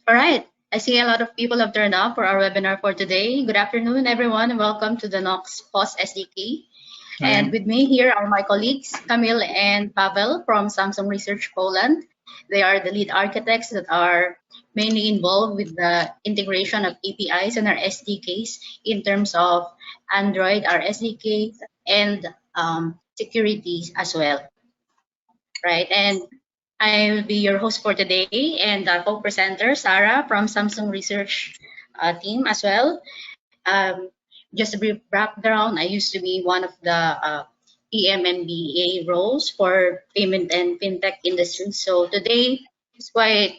All right. I see a lot of people have turned up for our webinar for today. Good afternoon, everyone, and welcome to the Knox POS SDK. And with me here are my colleagues, Kamil and Pawel from Samsung Research Poland. They are the lead architects that are mainly involved with the integration of APIs and our SDKs in terms of Android, our SDK, and security as well. Right. And I will be your host for today, and co-presenter Sarah from Samsung Research team as well. Just a brief background, I used to be one of the PM and BA roles for payment and fintech industry. So today is quite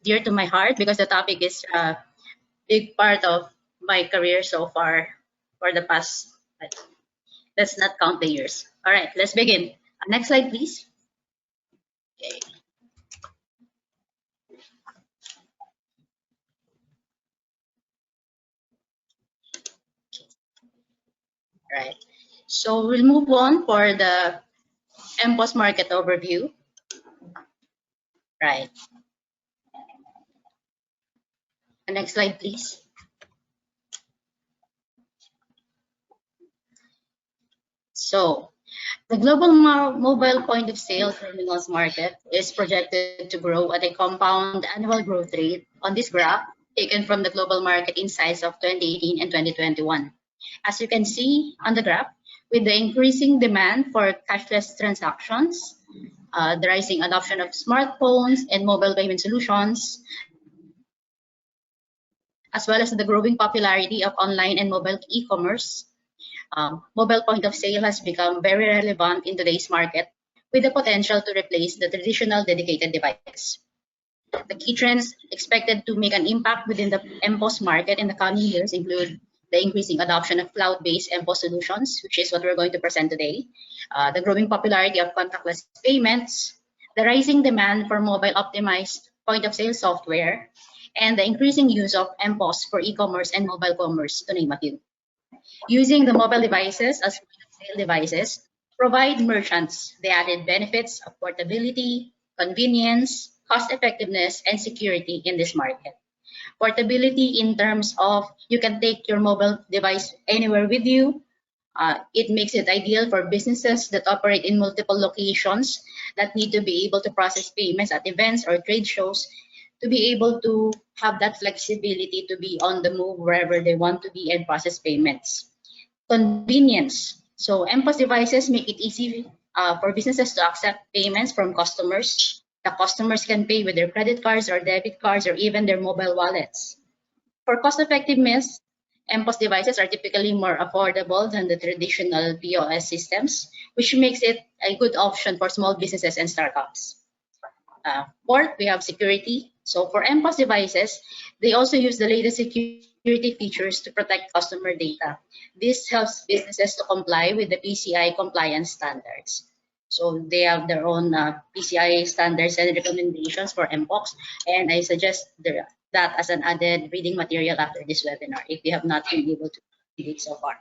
dear to my heart because the topic is a big part of my career so far for the past, let's not count the years. All right, let's begin. Next slide, please. Okay. Right. So we'll move on for the mPOS market overview. Right. The next slide, please. So the global mobile point of sale terminals market is projected to grow at a compound annual growth rate on this graph taken from the global market insights of 2018 and 2021. As you can see on the graph, with the increasing demand for cashless transactions, the rising adoption of smartphones and mobile payment solutions, as well as the growing popularity of online and mobile e-commerce, mobile point of sale has become very relevant in today's market with the potential to replace the traditional dedicated device. The key trends expected to make an impact within the mPOS market in the coming years include the increasing adoption of cloud-based mPOS solutions, which is what we're going to present today, the growing popularity of contactless payments, the rising demand for mobile-optimized point-of-sale software, and the increasing use of mPOS for e-commerce and mobile commerce, to name a few. Using the mobile devices as point-of-sale devices provide merchants the added benefits of portability, convenience, cost-effectiveness, and security in this market. Portability in terms of you can take your mobile device anywhere with you. It makes it ideal for businesses that operate in multiple locations that need to be able to process payments at events or trade shows to be able to have that flexibility to be on the move wherever they want to be and process payments. Convenience. So mPOS devices make it easy for businesses to accept payments from customers. The customers can pay with their credit cards or debit cards or even their mobile wallets. For cost effectiveness, mPOS devices are typically more affordable than the traditional POS systems, which makes it a good option for small businesses and startups. Fourth, we have security. So for mPOS devices, they also use the latest security features to protect customer data. This helps businesses to comply with the PCI compliance standards. So they have their own PCI standards and recommendations for mPOS, and I suggest that as an added reading material after this webinar if you have not been able to read it so far.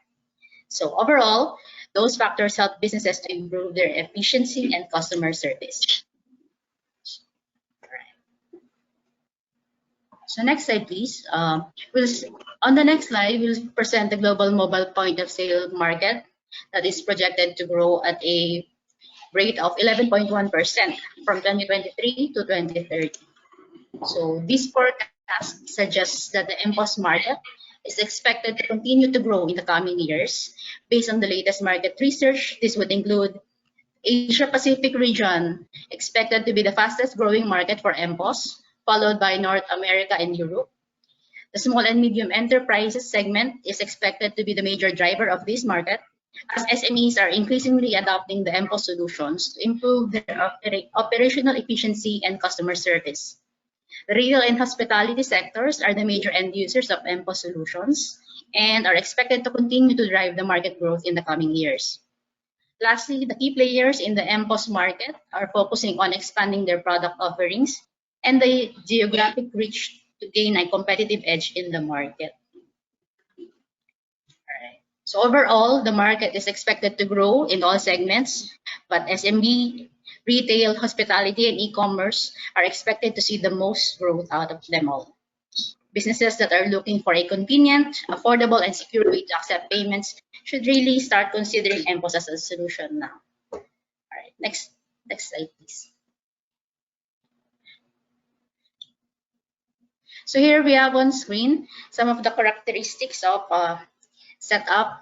So overall, those factors help businesses to improve their efficiency and customer service. So next slide, please. On the next slide, we'll present the global mobile point of sale market that is projected to grow at a rate of 11.1% from 2023 to 2030. So this forecast suggests that the mPOS market is expected to continue to grow in the coming years. Based on the latest market research, this would include Asia Pacific region, expected to be the fastest growing market for mPOS, followed by North America and Europe. The small and medium enterprises segment is expected to be the major driver of this market, as SMEs are increasingly adopting the mPOS solutions to improve their operational efficiency and customer service. The retail and hospitality sectors are the major end users of mPOS solutions and are expected to continue to drive the market growth in the coming years. Lastly, the key players in the mPOS market are focusing on expanding their product offerings and the geographic reach to gain a competitive edge in the market. So overall, the market is expected to grow in all segments, but SMB Retail, hospitality, and e-commerce are expected to see the most growth out of them all. Businesses that are looking for a convenient, affordable, and secure way to accept payments should really start considering mPOS as a solution now. All right, next slide, please. So here we have on screen some of the characteristics of setup.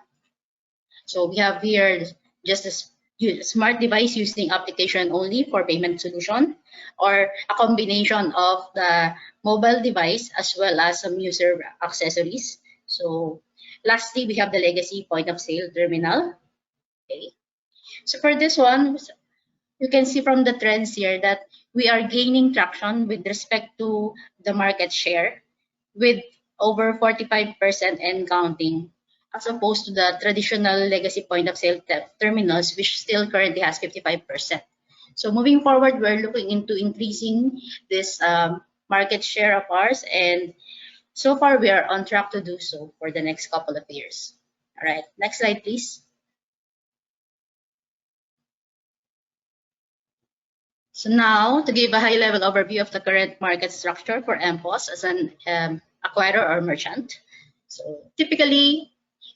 So we have here just a smart device using application only for payment solution, or a combination of the mobile device as well as some user accessories. So lastly, we have the legacy point of sale terminal. Okay. So for this one, you can see from the trends here that we are gaining traction with respect to the market share, with over 45% and counting, as opposed to the traditional legacy point of sale terminals, which still currently has 55%. So moving forward, we're looking into increasing this market share of ours, and so far we are on track to do so for the next couple of years. All right, next slide, please. So now, to give a high-level overview of the current market structure for mPOS as an acquirer or merchant. So typically,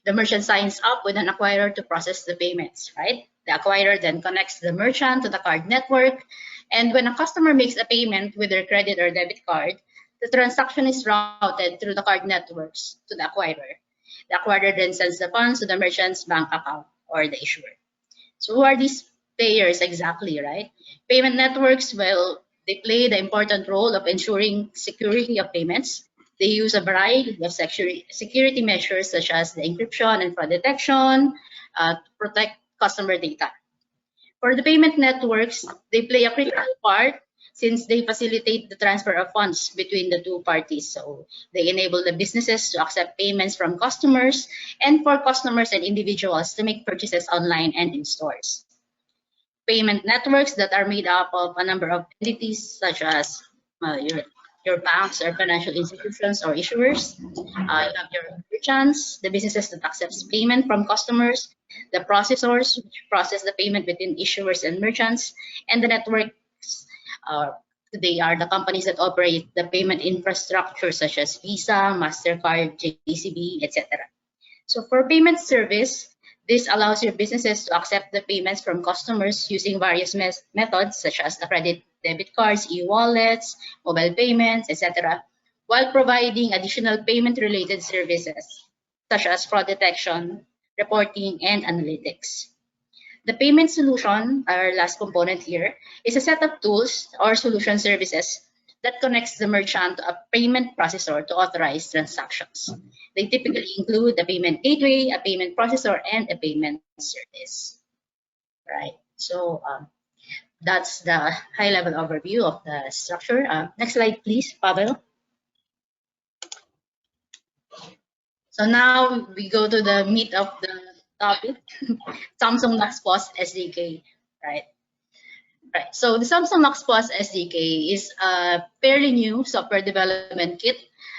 the merchant signs up with an acquirer to process the payments, right? The acquirer then connects the merchant to the card network, and when a customer makes a payment with their credit or debit card, the transaction is routed through the card networks to the acquirer. The acquirer then sends the funds to the merchant's bank account or the issuer. So who are these players exactly, right? Payment networks, well, they play the important role of ensuring security of payments. They use a variety of security measures such as the encryption and fraud detection to protect customer data. For the payment networks, they play a critical part since they facilitate the transfer of funds between the two parties. So they enable the businesses to accept payments from customers, and for customers and individuals to make purchases online and in stores. Payment networks that are made up of a number of entities such as your banks or financial institutions or issuers. You have your merchants, the businesses that accepts payment from customers, the processors which process the payment between issuers and merchants, and the networks. They are the companies that operate the payment infrastructure such as Visa, MasterCard, JCB, etc. So for payment service, this allows your businesses to accept the payments from customers using various methods such as the credit, debit cards, e-wallets, mobile payments, etc., while providing additional payment-related services such as fraud detection, reporting, and analytics. The payment solution, our last component here, is a set of tools or solution services that connects the merchant to a payment processor to authorize transactions. They typically include a payment gateway, a payment processor, and a payment service. Right. So that's the high-level overview of the structure. Next slide, please, Pawel. So now we go to the meat of the topic, Samsung Knox POS SDK, right? Right. So the Samsung Knox POS SDK is a fairly new software development kit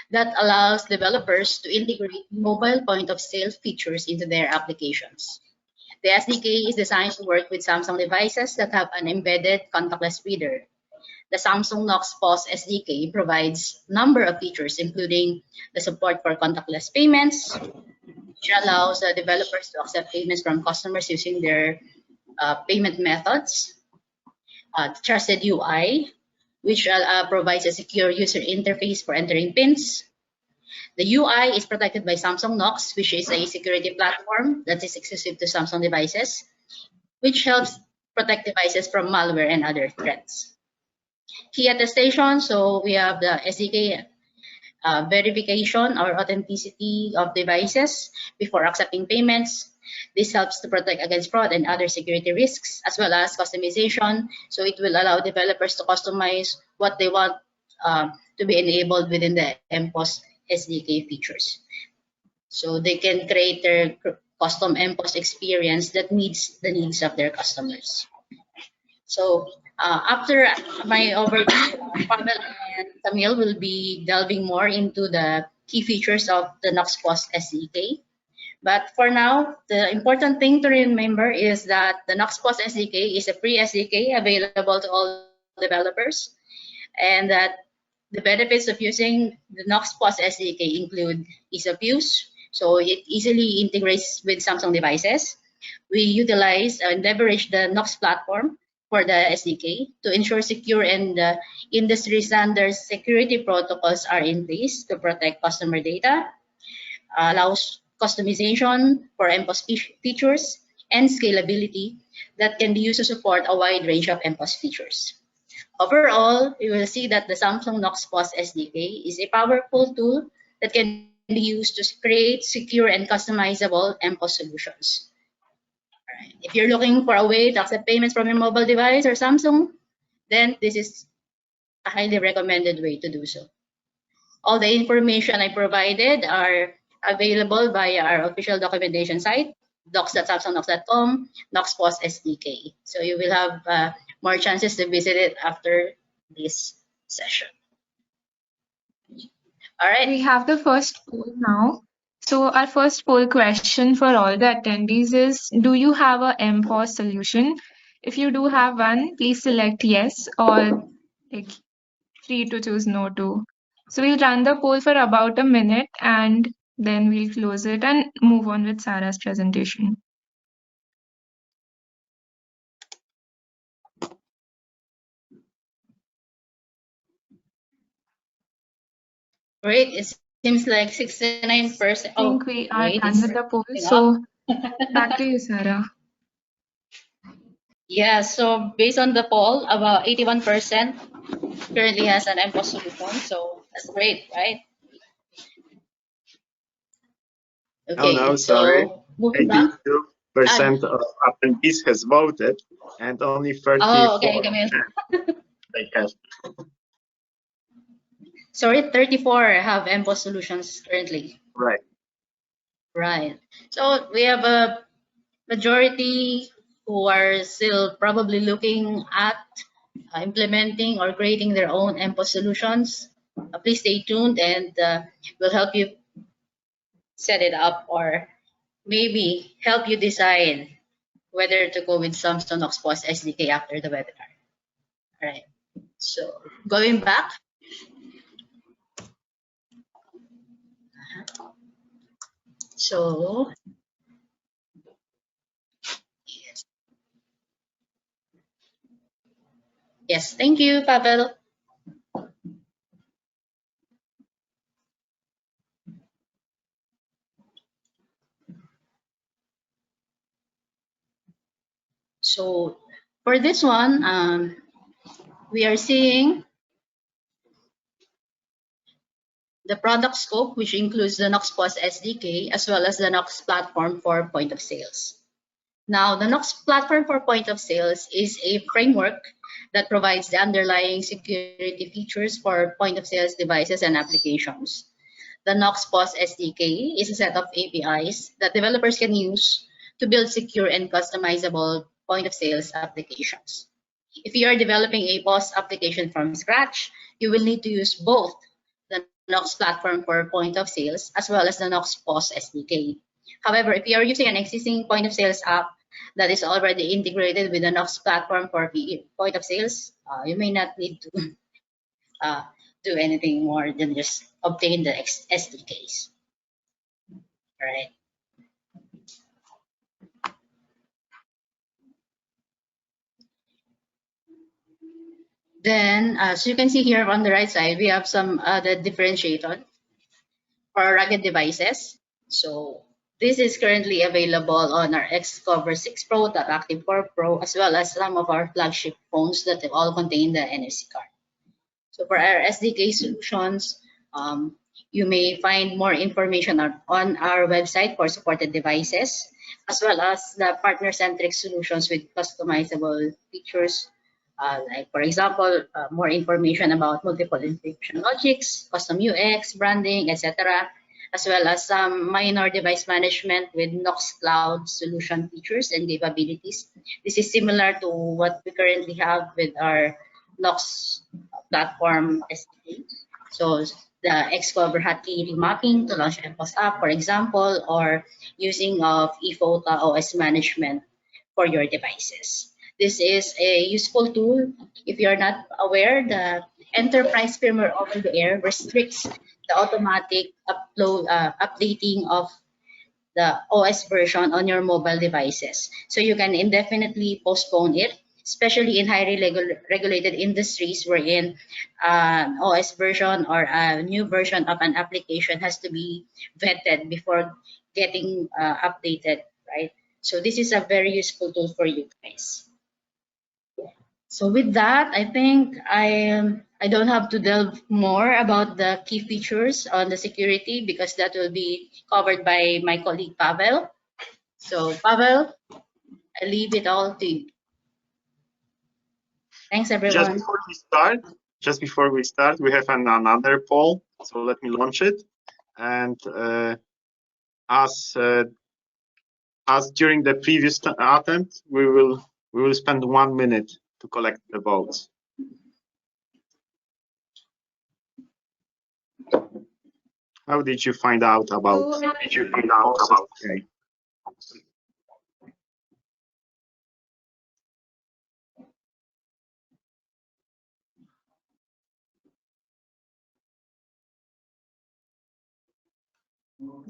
that allows developers to integrate mobile point of sale features into their applications. The SDK is designed to work with Samsung devices that have an embedded contactless reader. The Samsung Knox POS SDK provides a number of features, including the support for contactless payments, which allows developers to accept payments from customers using their payment methods. Trusted UI, which provides a secure user interface for entering PINs. The UI is protected by Samsung Knox, which is a security platform that is exclusive to Samsung devices, which helps protect devices from malware and other threats. Key attestation, so we have the SDK verification or authenticity of devices before accepting payments. This helps to protect against fraud and other security risks, as well as customization. So it will allow developers to customize what they want to be enabled within the mPOS SDK features. So they can create their custom mPOS experience that meets the needs of their customers. So after my overview, Pawel and Kamil will be delving more into the key features of the Knox POS SDK. But for now, the important thing to remember is that the Knox POS SDK is a free SDK available to all developers, and that the benefits of using the Knox POS SDK include ease of use, so it easily integrates with Samsung devices. We utilize and leverage the Knox platform for the SDK to ensure secure and industry standard security protocols are in place to protect customer data, allows customization for mPOS features, and scalability that can be used to support a wide range of mPOS features. Overall, you will see that the Samsung Knox POS SDK is a powerful tool that can be used to create secure and customizable mPOS solutions. Right. If you're looking for a way to accept payments from your mobile device or Samsung, then this is a highly recommended way to do so. All the information I provided are available via our official documentation site, docs.samsungknox.com, Knox POS SDK. So you will have more chances to visit it after this session. All right. We have the first poll now. So our first poll question for all the attendees is, do you have a mPOS solution? If you do have one, please select yes or like free to choose no to. So we'll run the poll for about a minute and then we'll close it and move on with Sarah's presentation. Great. It seems like 69%. I think we are done with the poll. So back to you, Sarah. Yeah, so based on the poll, about 81% currently has an mPOS solution. So that's great, right? Okay, no, sorry. So moving back. 82% of attendees has voted, and only 34%. Oh, okay, Kamil. They have. Sorry, 34 have mPOS solutions currently. Right. Right. So we have a majority who are still probably looking at implementing or creating their own mPOS solutions. Please stay tuned and we'll help you set it up or maybe help you decide whether to go with Samsung Knox POS SDK after the webinar. All right. So going back. So yes, thank you, Pawel. So for this one, we are seeing the product scope, which includes the Knox POS SDK as well as the Knox platform for point of sales. Now, the Knox platform for point of sales is a framework that provides the underlying security features for point of sales devices and applications. The Knox POS SDK is a set of APIs that developers can use to build secure and customizable point of sales applications. If you are developing a POS application from scratch, you will need to use both the Knox platform for point of sales as well as the Knox POS SDK. However, if you are using an existing point of sales app that is already integrated with the Knox platform for point of sales, you may not need to do anything more than just obtain the SDKs. All right. Then, as you can see here on the right side, we have some other differentiator for rugged devices. So this is currently available on our Xcover 6 Pro, Top Active 4 Pro, as well as some of our flagship phones that all contain the NFC card. So for our SDK solutions, you may find more information on our website for supported devices, as well as the partner-centric solutions with customizable features, like for example, more information about multiple encryption logics, custom UX, branding, etc., as well as some minor device management with Knox Cloud solution features and capabilities. This is similar to what we currently have with our Knox platform SDK. So the Xcover hotkey remapping to launch mPOS app, for example, or using of ePhoto OS management for your devices. This is a useful tool. If you're not aware, the enterprise firmware over the air restricts the automatic updating of the OS version on your mobile devices. So you can indefinitely postpone it, especially in highly regulated industries wherein an OS version or a new version of an application has to be vetted before getting updated, right? So this is a very useful tool for you guys. So with that, I think I don't have to delve more about the key features on the security because that will be covered by my colleague Pawel. So Pawel, I leave it all to you. Thanks everyone. Just before we start, we have another poll. So let me launch it. And as during the previous attempt, we will spend 1 minute to collect the votes. How did you find out about? Okay.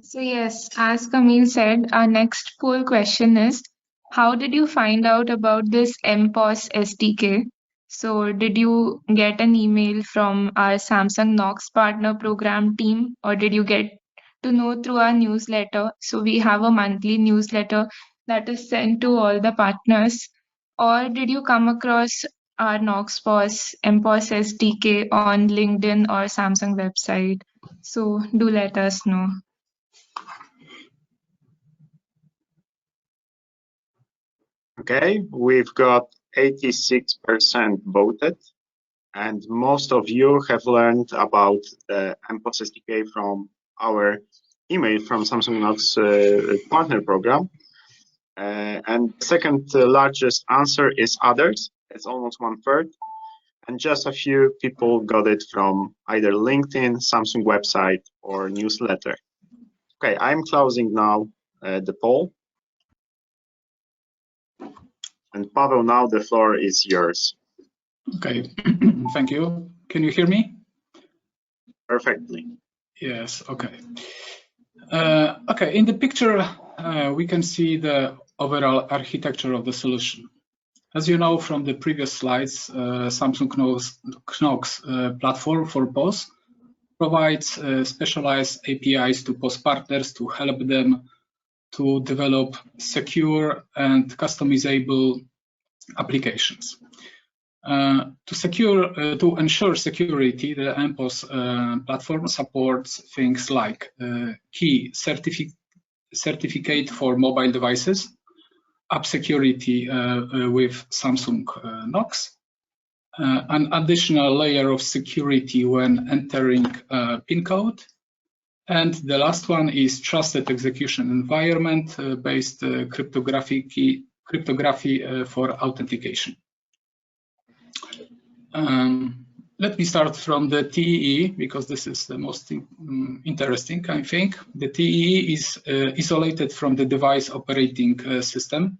So yes, as Kamil said, our next poll question is, how did you find out about this mPOS SDK? So did you get an email from our Samsung Knox partner program team, or did you get to know through our newsletter? So we have a monthly newsletter that is sent to all the partners. Or did you come across our Knox POS mPOS SDK on LinkedIn or Samsung website? So do let us know. Okay, we've got 86% voted, and most of you have learned about the mPOS SDK from our email from Samsung Knox partner program. And second largest answer is others. It's almost 1/3. And just a few people got it from either LinkedIn, Samsung website, or newsletter. Okay, I'm closing now the poll. And Paweł, now the floor is yours. Okay, thank you. Can you hear me? Perfectly. Yes, okay. Okay, in the picture, we can see the overall architecture of the solution. As you know from the previous slides, Samsung Knox platform for POS provides specialized APIs to POS partners to help them to develop secure and customizable applications. To ensure security, the mPOS platform supports things like key certificate for mobile devices, app security with Samsung Knox, an additional layer of security when entering PIN code, and the last one is trusted execution environment based cryptography for authentication. Let me start from the TEE because this is the most interesting, I think. The TEE is isolated from the device operating system,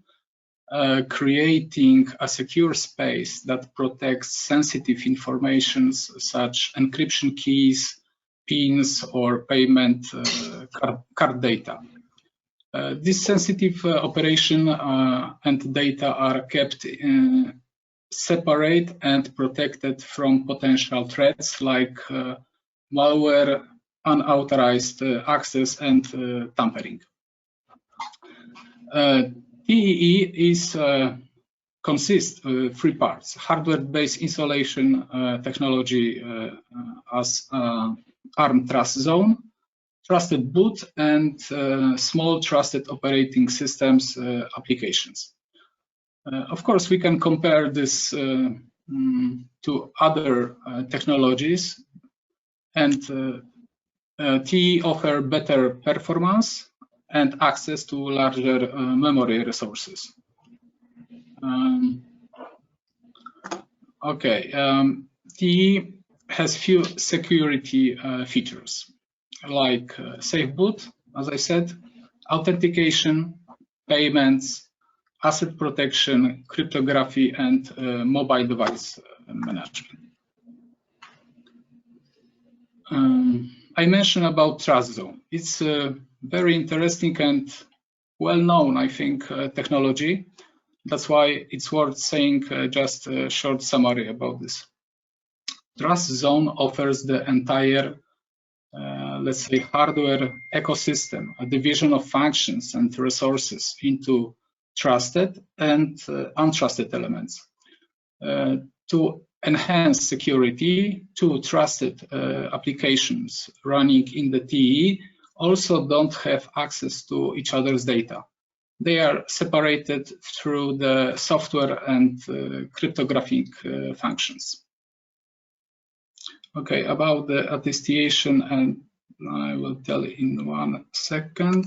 creating a secure space that protects sensitive information such as encryption keys, pins, or payment card data. This sensitive operation and data are kept separate and protected from potential threats like malware, unauthorized access, and tampering. TEE consists of 3 parts: hardware-based insulation technology as ARM Trust Zone, trusted boot, and small trusted operating systems applications. Of course, we can compare this to other technologies, and TEE offers better performance and access to larger memory resources. TEE has few security features like safe boot, as I said, authentication, payments, asset protection, cryptography, and mobile device management. I mentioned about Trust Zone. It's a very interesting and well-known, I think, technology. That's why it's worth saying just a short summary about this. Trust Zone offers the entire, let's say, hardware ecosystem, a division of functions and resources into trusted and untrusted elements. To enhance security, two trusted applications running in the TE also don't have access to each other's data. They are separated through the software and cryptographic functions. Okay, about the attestation, and I will tell in 1 second.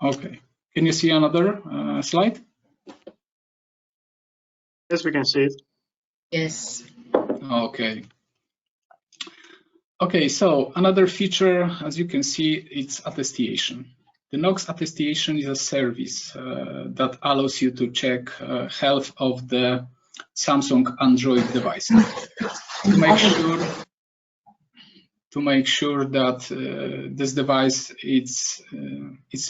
Okay, can you see another slide? Yes, we can see it. Yes. Okay. Okay, so another feature, as you can see, it's attestation. The Knox attestation is a service that allows you to check health of the Samsung Android devices to make sure that this device it's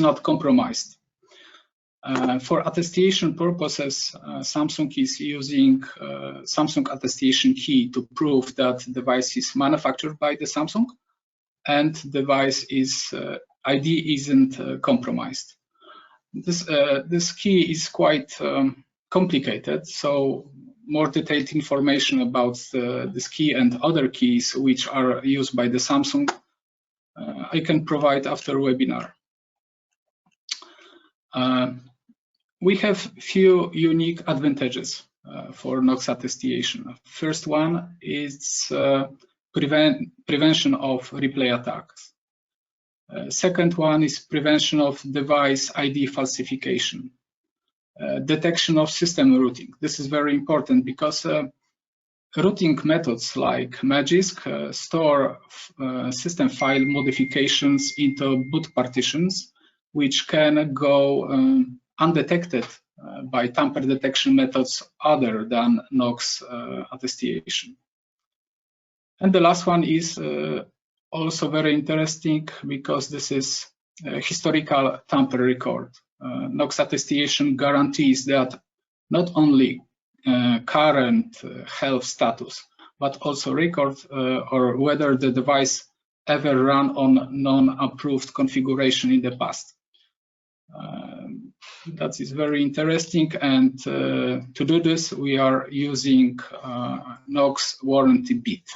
not compromised. For attestation purposes, Samsung is using Samsung attestation key to prove that the device is manufactured by the Samsung and device is ID isn't compromised. This key is quite complicated, so more detailed information about this key and other keys which are used by the Samsung I can provide after webinar. We have few unique advantages for Knox attestation. First one is prevention of replay attacks. Second one is prevention of device ID falsification. Detection of system routing. This is very important because routing methods like Magisk store system file modifications into boot partitions, which can go undetected by tamper detection methods other than Knox attestation. And the last one is also very interesting because this is a historical tamper record. Knox attestation guarantees that not only current health status, but also record or whether the device ever ran on non-approved configuration in the past. That is very interesting, and to do this, we are using Knox warranty bit.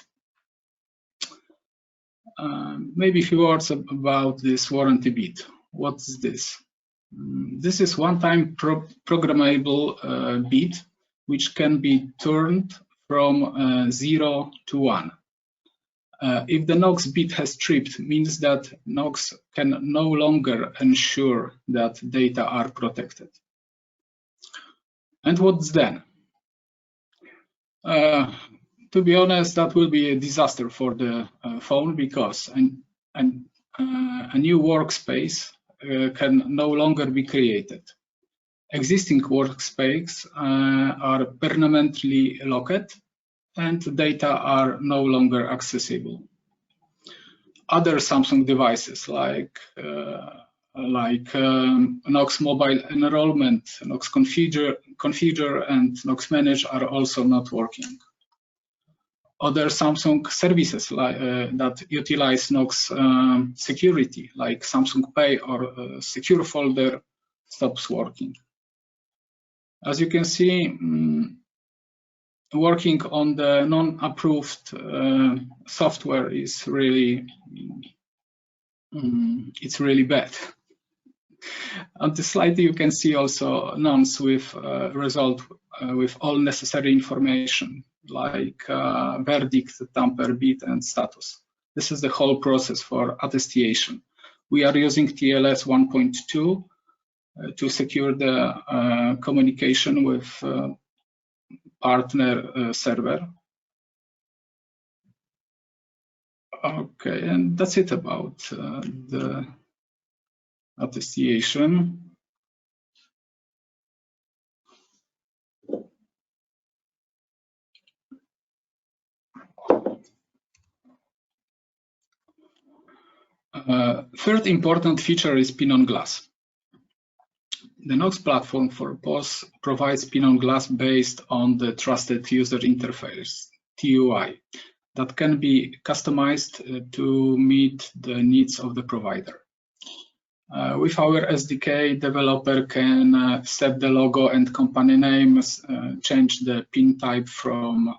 Maybe a few words about this warranty bit. What is this? This is one-time programmable bit which can be turned from 0 to 1. If the Knox bit has tripped, means that Knox can no longer ensure that data are protected. And what's then? To be honest, that will be a disaster for the phone because a new workspace can no longer be created. Existing workspaces are permanently locked and data are no longer accessible. Other Samsung devices like Knox Mobile Enrollment, Knox Configure, and Knox Manage are also not working. Other Samsung services that utilize Knox security, like Samsung Pay or Secure Folder, stops working. As you can see, working on the non-approved software is really, it's really bad. On the slide, you can see also nonce with result with all necessary information like verdict, tamper bit, and status. This is the whole process for attestation. We are using TLS 1.2 to secure the communication with partner server. Okay, and that's it about the attestation. Third important feature is PIN on glass. The Knox platform for POS provides PIN on glass based on the Trusted User Interface, TUI, that can be customized to meet the needs of the provider. With our SDK, developer can set the logo and company names, change the PIN type from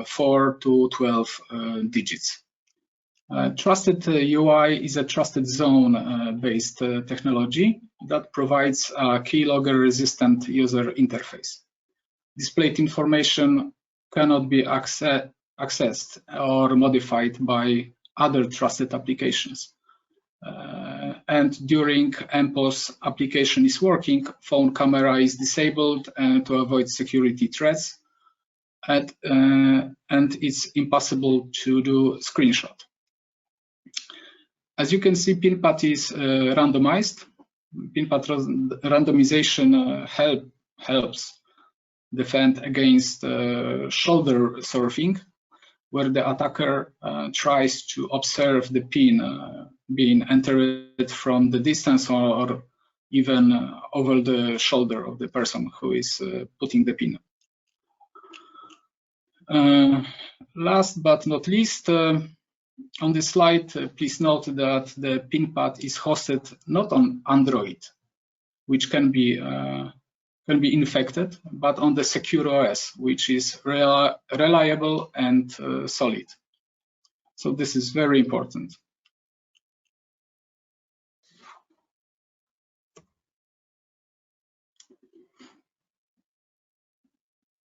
4 to 12 digits. Trusted UI is a trusted zone-based technology that provides a keylogger-resistant user interface. Displayed information cannot be accessed or modified by other trusted applications. And during mPOS application is working, phone camera is disabled to avoid security threats, and it's impossible to do screenshot. As you can see, PIN path is randomized. PIN path randomization helps defend against shoulder surfing, where the attacker tries to observe the PIN being entered from the distance or even over the shoulder of the person who is putting the PIN. Last but not least, on this slide, please note that the PIN path is hosted not on Android, which can be infected, but on the secure OS, which is reliable and solid. So this is very important.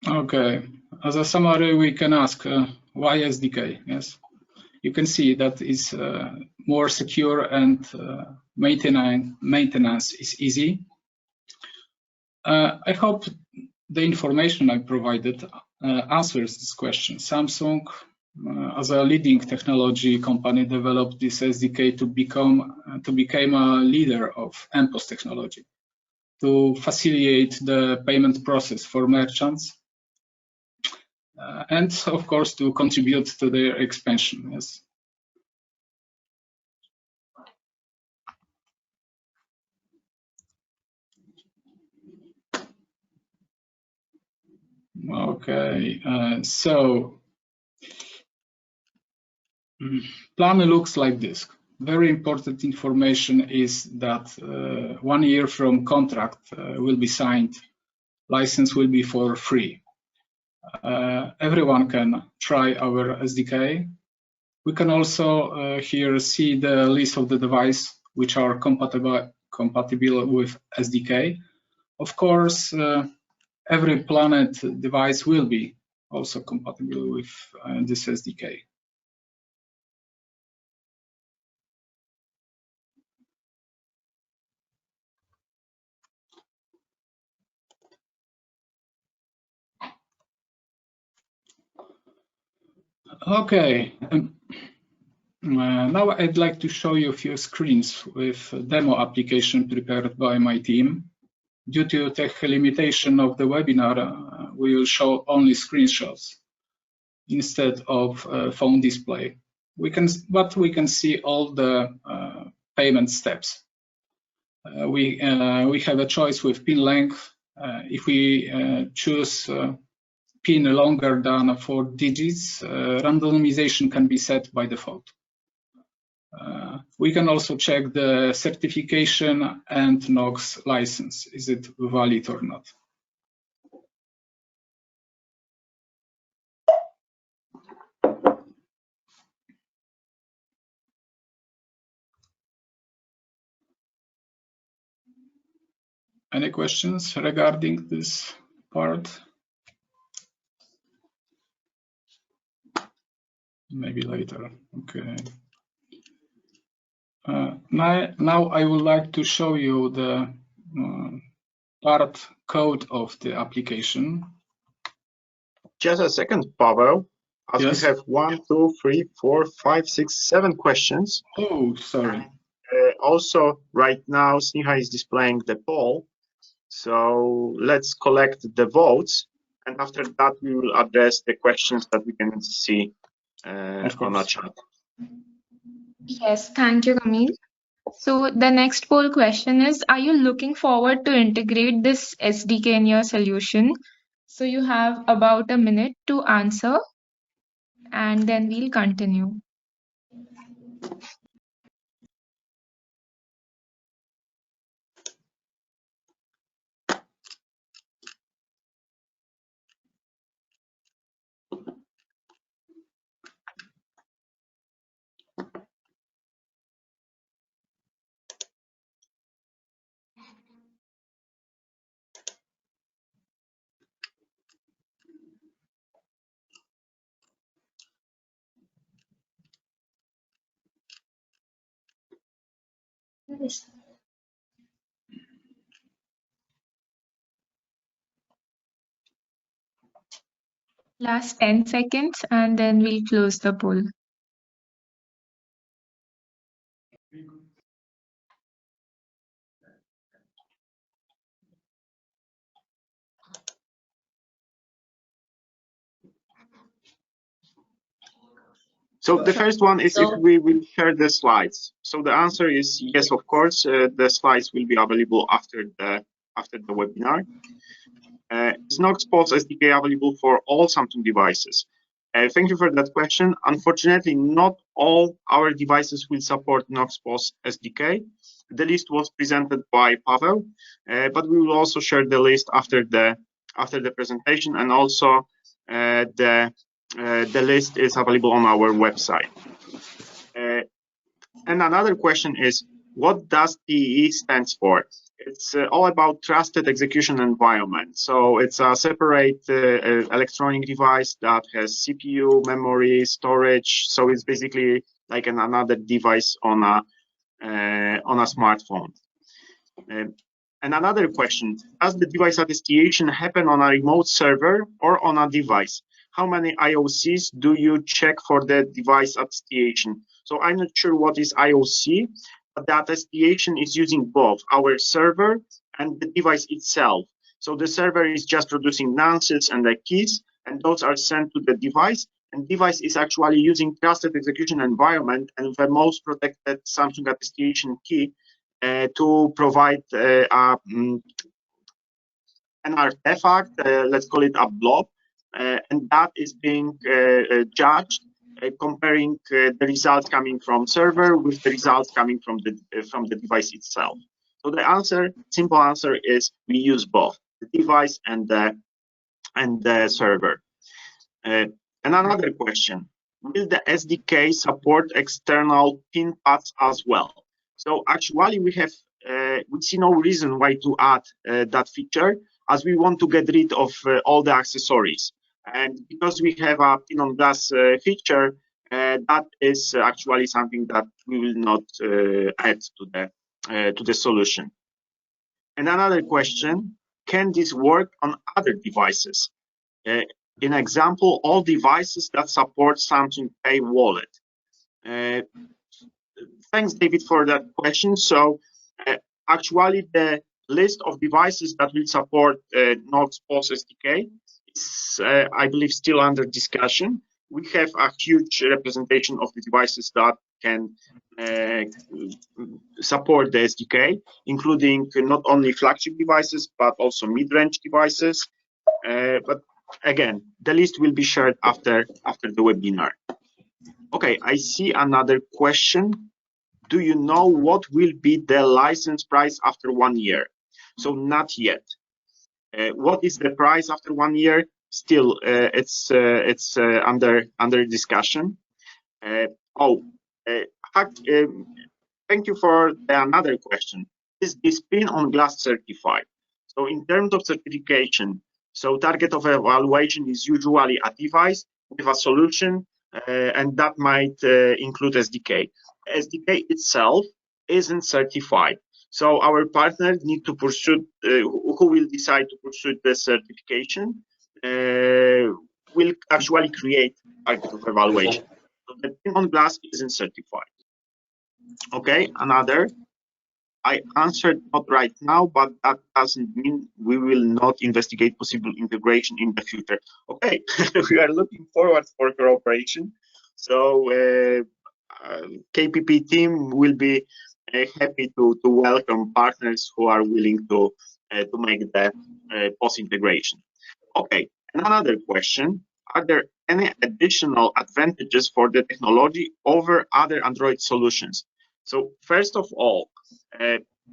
Okay, as a summary, we can ask why SDK? Yes, you can see that is more secure and maintenance is easy. I hope the information I provided answers this question. Samsung, as a leading technology company, developed this SDK to become a leader of mPOS technology, to facilitate the payment process for merchants, and of course to contribute to their expansion. Yes. Okay, so plan looks like this. Very important information is that 1 year from contract will be signed, license will be for free. Everyone can try our SDK. We can also here see the list of the devices which are compatible with SDK. Of course, every Planet device will be also compatible with this SDK. Okay, now I'd like to show you a few screens with a demo application prepared by my team. Due to tech limitation of the webinar, we will show only screenshots instead of phone display. But we can see all the payment steps. We have a choice with PIN length. If we choose PIN longer than 4 digits, randomization can be set by default. We can also check the certification and Knox license. Is it valid or not? Any questions regarding this part? Maybe later. Okay. Now I would like to show you the part code of the application. Just a second, Pawel. as Yes. we have 1, 2, 3, 4, 5, 6, 7 questions. Oh, sorry. Also, right now, Sneha is displaying the poll. So let's collect the votes. And after that, we will address the questions that we can see on our chat. Yes, thank you, Kamil. So the next poll question is, are you looking forward to integrate this SDK in your solution? So you have about a minute to answer, and then we'll continue. Last 10 seconds, and then we'll close the poll. So the first one is if we will share the slides. So the answer is yes, of course. The slides will be available after the webinar. Is Knox POS SDK available for all Samsung devices? Thank you for that question. Unfortunately, not all our devices will support Knox POS SDK. The list was presented by Pawel, but we will also share the list after the presentation, and also the list is available on our website. And another question is, what does TEE stands for? It's all about trusted execution environment. So it's a separate electronic device that has CPU, memory, storage. So it's basically like another device on a smartphone. And another question, does the device attestation happen on a remote server or on a device? How many IOCs do you check for the device attestation? So I'm not sure what is IOC, but the attestation is using both our server and the device itself. So the server is just producing nonces and the keys, and those are sent to the device. And device is actually using trusted execution environment and the most protected Samsung attestation key to provide an artifact, let's call it a blob, and that is being judged comparing the results coming from server with the results coming from the device itself. So the answer, simple answer, is we use both the device and the server. And another question: will the SDK support external pin pads as well? So actually, we see no reason why to add that feature, as we want to get rid of all the accessories. And because we have a pin on glass feature, that is actually something that we will not add to the solution. And another question: can this work on other devices? In example, all devices that support Samsung Pay wallet. Thanks, David, for that question. So actually, the list of devices that will support Knox POS SDK is, I believe, still under discussion. We have a huge representation of the devices that can support the SDK, including not only flagship devices, but also mid-range devices. But again, the list will be shared after the webinar. Okay, I see another question. Do you know what will be the license price after 1 year? So not yet. What is the price after 1 year? Still, it's under discussion. Thank you for another question. Is this pin on glass certified? So in terms of certification, so target of evaluation is usually a device with a solution, and that might include SDK. SDK itself isn't certified. So our partners need to pursue, who will decide to pursue the certification, will actually create target of evaluation. So the PIN on glass isn't certified. Okay, another. I answered not right now, but that doesn't mean we will not investigate possible integration in the future. Okay, we are looking forward for cooperation. So KPP team will be happy to welcome partners who are willing to make the POS integration. Okay, another question. Are there any additional advantages for the technology over other Android solutions? So first of all,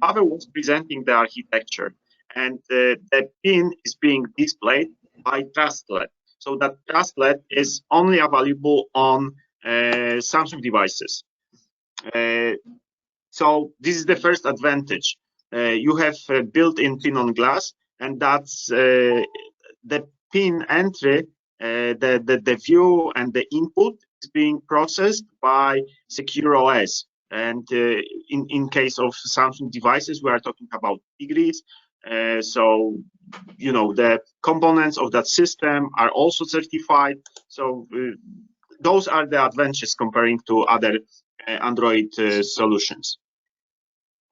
Pawel was presenting the architecture, and the pin is being displayed by Trustlet. So that Trustlet is only available on Samsung devices. So this is the first advantage. You have built-in pin on glass, and that's the pin entry, the view and the input is being processed by Secure OS. And in case of Samsung devices, we are talking about degrees. So, you know, the components of that system are also certified. So those are the advantages comparing to other Android solutions.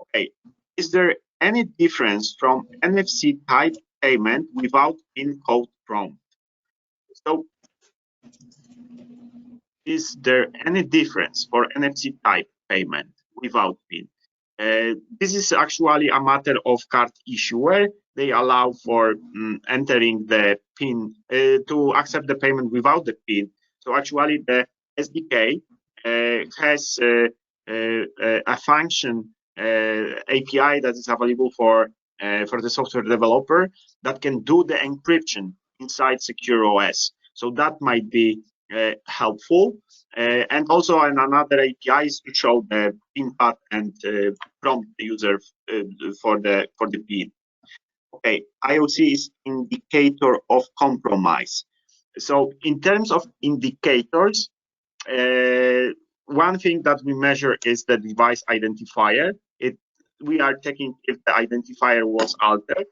Okay, is there any difference from NFC type payment without PIN code prompt? So, is there any difference for NFC type payment without PIN? This is actually a matter of card issuer. They allow for entering the PIN to accept the payment without the PIN. So actually, the SDK has a function API that is available for the software developer that can do the encryption inside Secure OS. So that might be helpful. And also another API is to show the PIN path and prompt the user for the PIN. Okay, IOC is indicator of compromise. So in terms of indicators, one thing that we measure is the device identifier. We are checking if the identifier was altered.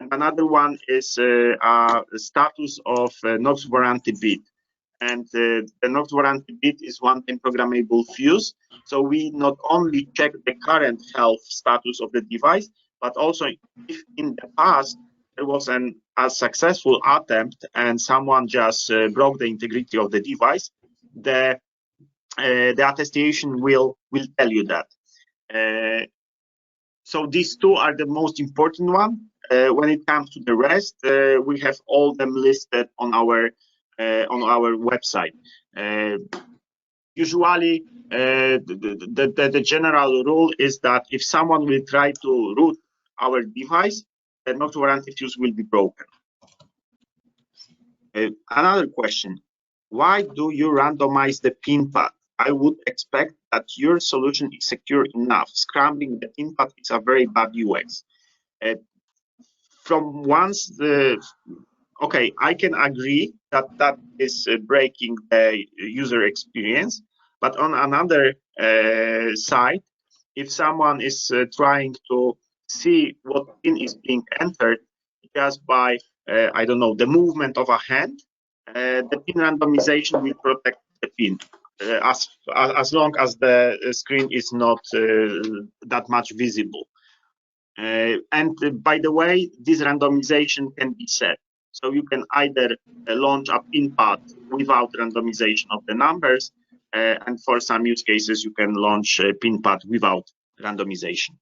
And another one is a status of Knox warranty bit. And the Knox warranty bit is one-time programmable fuse. So we not only check the current health status of the device, but also if in the past there was a successful attempt and someone just broke the integrity of the device, the attestation will tell you that. So these two are the most important one. When it comes to the rest, we have all them listed on our website. Usually, the general rule is that if someone will try to root our device, the Knox warranty fuse will be broken. Another question: why do you randomize the PIN path? I would expect that your solution is secure enough. Scrambling the PIN path is a very bad UX. From once okay, I can agree that that is breaking the user experience, but on another side, if someone is trying to see what PIN is being entered just by, I don't know, the movement of a hand, the PIN randomization will protect the PIN. As long as the screen is not that much visible. And by the way, this randomization can be set. So you can either launch a PIN path without randomization of the numbers, and for some use cases, you can launch a PIN path without randomization.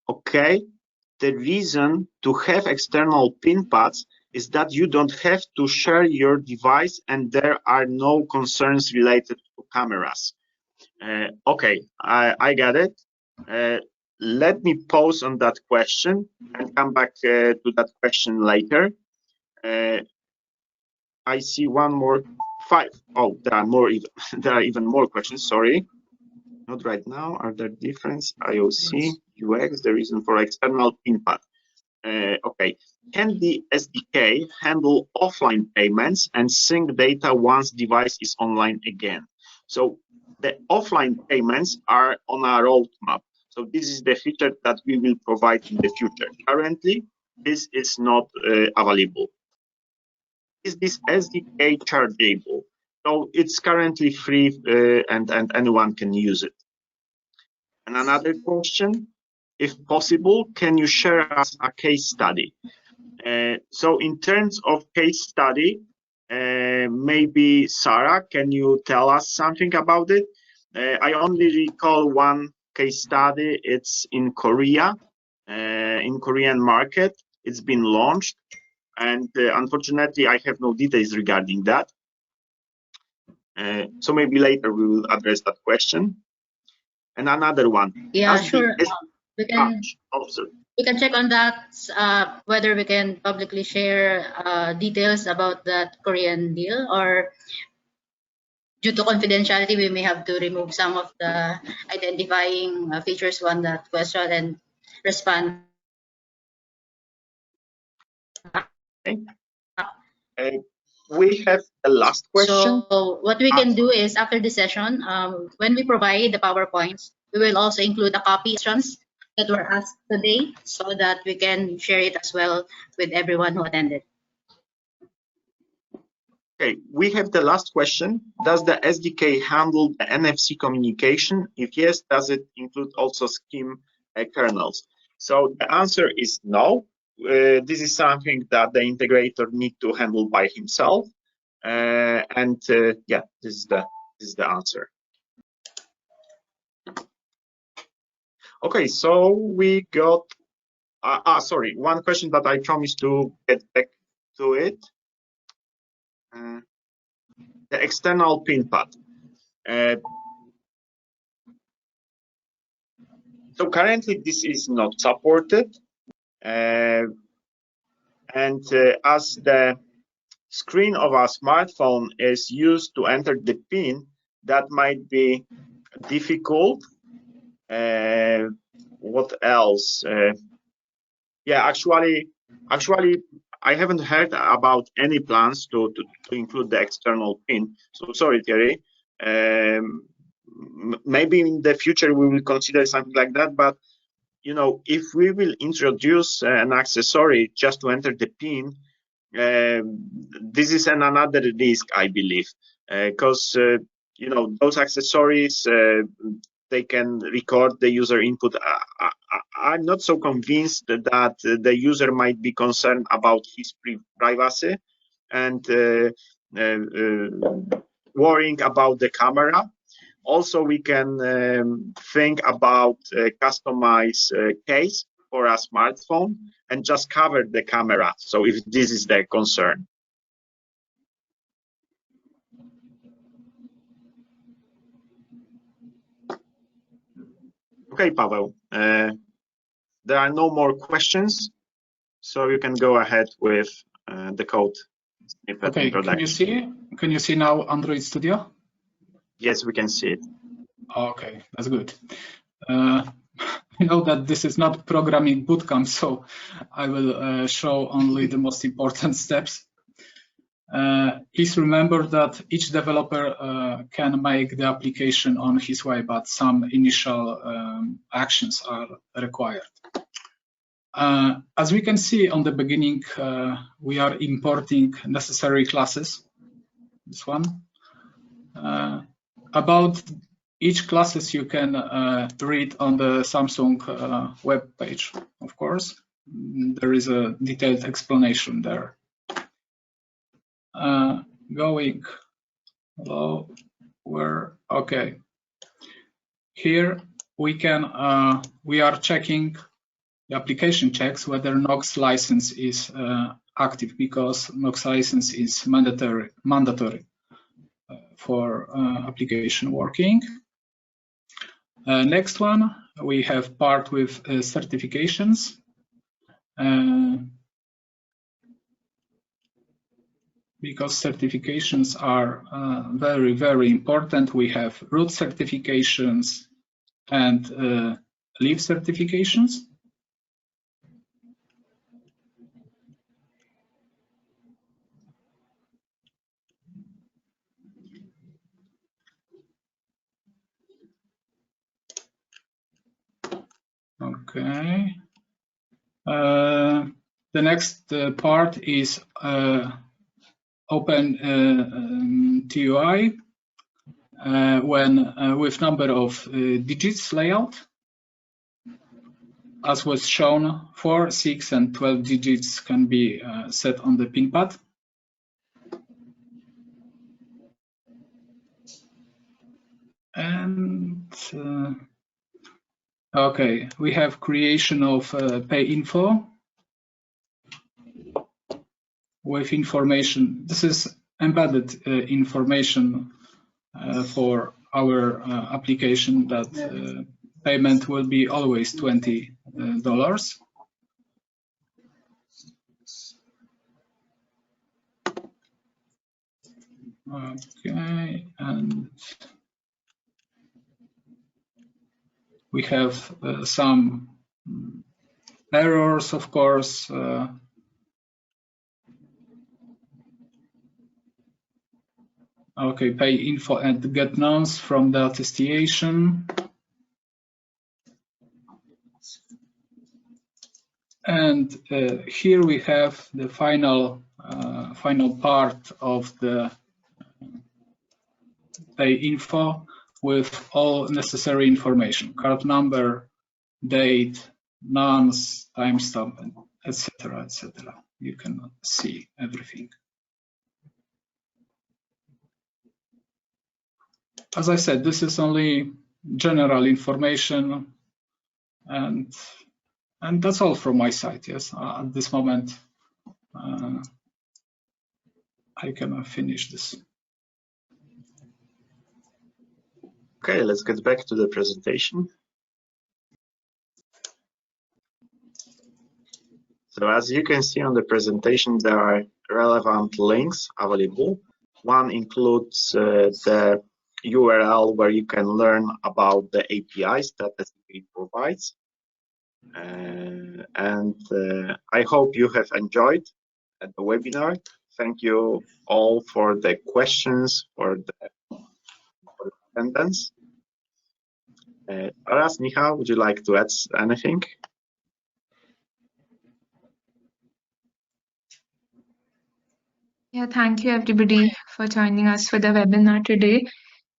Okay, the reason to have external PIN paths is that you don't have to share your device and there are no concerns related to cameras. Okay, I got it. Let me pause on that question and come back to that question later. I see one more, 5. Oh, there are more. There are even more questions. Sorry, not right now. Are there difference IOC UX? The reason for external PIN path. Okay, can the SDK handle offline payments and sync data once device is online again? So the offline payments are on our roadmap. So this is the feature that we will provide in the future. Currently, this is not available. is this SDK chargeable? So it's currently free and anyone can use it. And another question, if possible, can you share us a case study? So in terms of case study, maybe Sarah, can you tell us something about it? I only recall one case study. It's in Korea, in Korean market. It's been launched, and unfortunately, I have no details regarding that. So maybe later we will address that question. And another one. Yeah, sure. We can check on that, whether we can publicly share details about that Korean deal, or due to confidentiality, we may have to remove some of the identifying features on that question and respond. Okay. We have the last question. So what we can do is, after the session, when we provide the PowerPoints, we will also include a copy of questions that were asked today, so that we can share it as well with everyone who attended. Okay, we have the last question. Does the SDK handle the NFC communication? If yes, does it include also scheme kernels? So the answer is no. This is something that the integrator needs to handle by himself. Yeah, this is the answer. Okay, so we got, sorry, one question that I promised to get back to it. The external pin pad. So currently this is not supported. And as the screen of a smartphone is used to enter the pin, that might be difficult. What else? Yeah, actually, I haven't heard about any plans to include the external pin. So sorry, Thierry. Maybe in the future we will consider something like that. But you know, if we will introduce an accessory just to enter the pin, this is another risk, I believe, because you know, those accessories, they can record the user input. I'm not so convinced that the user might be concerned about his privacy and worrying about the camera. Also, we can think about a customized case for a smartphone and just cover the camera. So if this is the concern. Okay, Pawel, there are no more questions, so you can go ahead with the code snippet. Okay, can you see now Android Studio? Yes, we can see it. Okay, that's good. I know that this is not programming bootcamp, so I will show only the most important steps. Please remember that each developer can make the application on his way, but some initial actions are required. As we can see on the beginning, we are importing necessary classes. This one. About each classes you can read on the Samsung web page, of course. There is a detailed explanation there. Going lower, okay. Here we can we are checking, the application checks whether Knox license is active, because Knox license is mandatory for application working. Next one, we have part with certifications. Because certifications are very, very important. We have root certifications and leaf certifications. Okay. The next part is open TUI when with number of digits layout, as was shown, 4, 6, and 12 digits can be set on the pin pad. And okay, we have creation of pay info with information. This is embedded information for our application that payment will be always $20. Okay, and we have some errors, of course. Okay, pay info and get nonce from the attestation. And here we have the final part of the pay info with all necessary information: card number, date, nonce, timestamp, etc., etc. You can see everything. As I said, this is only general information, and that's all from my side. Yes, at this moment, I can finish this. Okay, let's get back to the presentation. So as you can see on the presentation, there are relevant links available. One includes the URL where you can learn about the APIs that SDK provides. I hope you have enjoyed the webinar. Thank you all for the questions, for the attendance. Taras, Michał, would you like to add anything? Yeah, thank you everybody for joining us for the webinar today.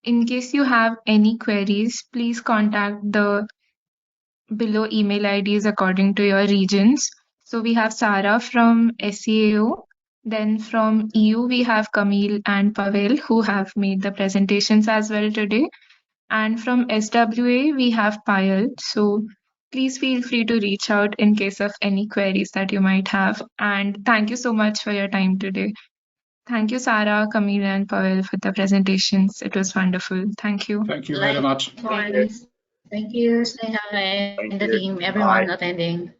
In case you have any queries, please contact the below email IDs according to your regions. So we have Sarah from SEAO. Then from EU, we have Kamil and Pawel, who have made the presentations as well today. And from SWA, we have Pawel. So please feel free to reach out in case of any queries that you might have. And thank you so much for your time today. Thank you, Sarah, Kamil, and Pawel for the presentations. It was wonderful. Thank you. Thank you very much. Thank you, Sneha, and the team, everyone attending.